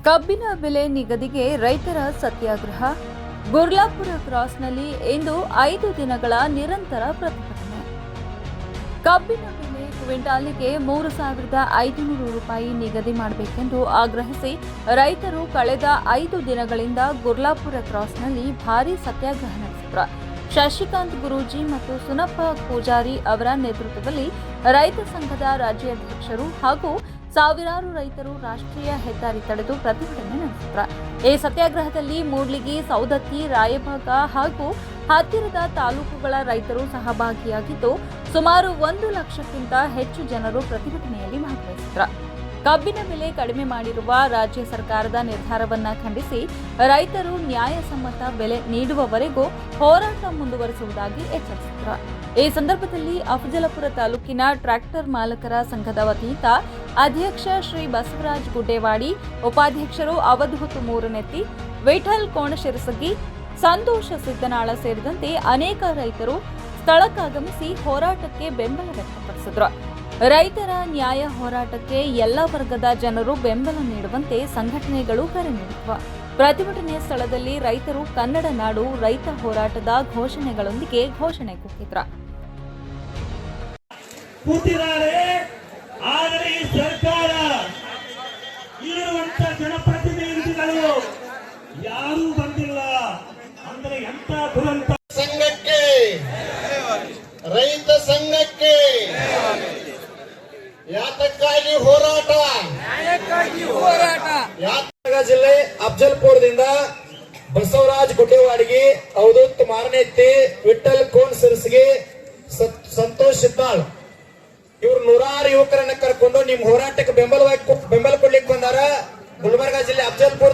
ಕಬ್ಬಿನ ಬೆಲೆ ನಿಗದಿಗೆ ರೈತರ ಸತ್ಯಾಗ್ರಹ. ಗುರ್ಲಾಪುರ ಕ್ರಾಸ್ನಲ್ಲಿ ಇಂದು 5 ದಿನಗಳ ನಿರಂತರ ಪ್ರತಿಭಟನೆ. ಕಬ್ಬಿನ ಬೆಲೆ ಕ್ವಿಂಟಾಲಿಗೆ 3,500 ರೂಪಾಯಿ ನಿಗದಿ ಮಾಡಬೇಕೆಂದು ಆಗ್ರಹಿಸಿ ರೈತರು ಕಳೆದ 5 ದಿನಗಳಿಂದ ಗುರ್ಲಾಪುರ ಕ್ರಾಸ್ನಲ್ಲಿ ಭಾರೀ ಸತ್ಯಾಗ್ರಹ ನಡೆಸಿದರು. ಶಶಿಕಾಂತ್ ಗುರೂಜಿ ಮತ್ತು ಸುನಪ್ಪ ಪೂಜಾರಿ ಅವರ ನೇತೃತ್ವದಲ್ಲಿ ರೈತ ಸಂಘದ ರಾಜ್ಯಾಧ್ಯಕ್ಷರು ಹಾಗೂ ಸಾವಿರಾರು ರೈತರು ರಾಷ್ಟ್ರೀಯ ಹೆದ್ದಾರಿ ತಡೆದು ಪ್ರತಿಭಟನೆ ನಡೆಸಿದರು. ಈ ಸತ್ಯಾಗ್ರಹದಲ್ಲಿ ಮೂಡ್ಲಿಗಿ, ಸೌದತ್ತಿ, ರಾಯಭಾಗ ಹಾಗೂ ಹತ್ತಿರದ ತಾಲೂಕುಗಳ ರೈತರು ಸಹಭಾಗಿಯಾಗಿದ್ದು ಸುಮಾರು 1 ಲಕ್ಷಕ್ಕಿಂತ ಹೆಚ್ಚು ಜನರು ಪ್ರತಿಭಟನೆಯಲ್ಲಿ ಭಾಗವಹಿಸಿದರು. ಕಬ್ಬಿನ ಬೆಲೆ ಕಡಿಮೆ ಮಾಡಿರುವ ರಾಜ್ಯ ಸರ್ಕಾರದ ನಿರ್ಧಾರವನ್ನ ಖಂಡಿಸಿ ರೈತರು ನ್ಯಾಯಸಮ್ಮತ ಬೆಲೆ ನೀಡುವವರೆಗೂ ಹೋರಾಟ ಮುಂದುವರಿಸುವುದಾಗಿ ಎಚ್ಚರಿಸಿದರು. ಈ ಸಂದರ್ಭದಲ್ಲಿ ಅಫಜಲಪುರ ತಾಲೂಕಿನ ಟ್ರ್ಯಾಕ್ಟರ್ ಮಾಲಕರ ಸಂಘದ ವತಿಯಿಂದ ಅಧ್ಯಕ್ಷ ಶ್ರೀ ಬಸವರಾಜ್ ಗುಡ್ಡೇವಾಡಿ, ಉಪಾಧ್ಯಕ್ಷರು ಅವಧೂತ್ ಮೂರನೆತ್ತಿ, ವಿಠಲ್ ಕೋಣಶಿರಸಗಿ, ಸಂತೋಷ ಸಿದ್ದನಾಳ ಸೇರಿದಂತೆ ಅನೇಕ ರೈತರು ಸ್ಥಳಕ್ಕಾಗಮಿಸಿ ಹೋರಾಟಕ್ಕೆ ಬೆಂಬಲ ವ್ಯಕ್ತಪಡಿಸಿದರು. ರೈತರ ನ್ಯಾಯ ಹೋರಾಟಕ್ಕೆ ಎಲ್ಲ ವರ್ಗದ ಜನರು ಬೆಂಬಲ ನೀಡುವಂತೆ ಸಂಘಟನೆಗಳು ಕರೆ ನೀಡಿದವು. ಪ್ರತಿಭಟನೆ ಸ್ಥಳದಲ್ಲಿ ರೈತರು ಕನ್ನಡ ನಾಡು ರೈತ ಹೋರಾಟದ ಘೋಷಣೆಗಳೊಂದಿಗೆ ಘೋಷಣೆ ಕೂಗಿದ್ರು. ಆದರೆ ಈ ಸರ್ಕಾರ ಇಲ್ಲಿರುವಂತ ಜನಪ್ರತಿನಿಧಿಗಳು ಯಾರೂ ಬಂದಿಲ್ಲ ಅಂದ್ರೆ ಎಂತ ದುರಂತ. ಸಂಘಕ್ಕೆ, ರೈತ ಸಂಘಕ್ಕೆ ಯಾತಕ್ಕಾಗಿ ಹೋರಾಟ? ಜಿಲ್ಲೆ ಅಫಜಲ್ಪುರದಿಂದ ಬಸವರಾಜ್ ಗುಡ್ಡೇವಾಡಿಗೆ, ಅವಧೂತ್ ಮಾರನೆತ್ತಿ, ವಿಠಲ್ ಕೋನ್ ಸಿರಸಗಿ, ಸಂತೋಷ್ ಸಿದ್ದಾಳ್ ಇವ್ರು 100 ಯುವಕರನ್ನ ಕರ್ಕೊಂಡು ನಿಮ್ ಹೋರಾಟಕ್ಕೆ ಬೆಂಬಲ ಕೊಡ್ಲಿಕ್ಕೆ ಬಂದಾರ. ಗುಲ್ಬರ್ಗಾ ಜಿಲ್ಲೆ ಅಫಜಲ್ಪುರ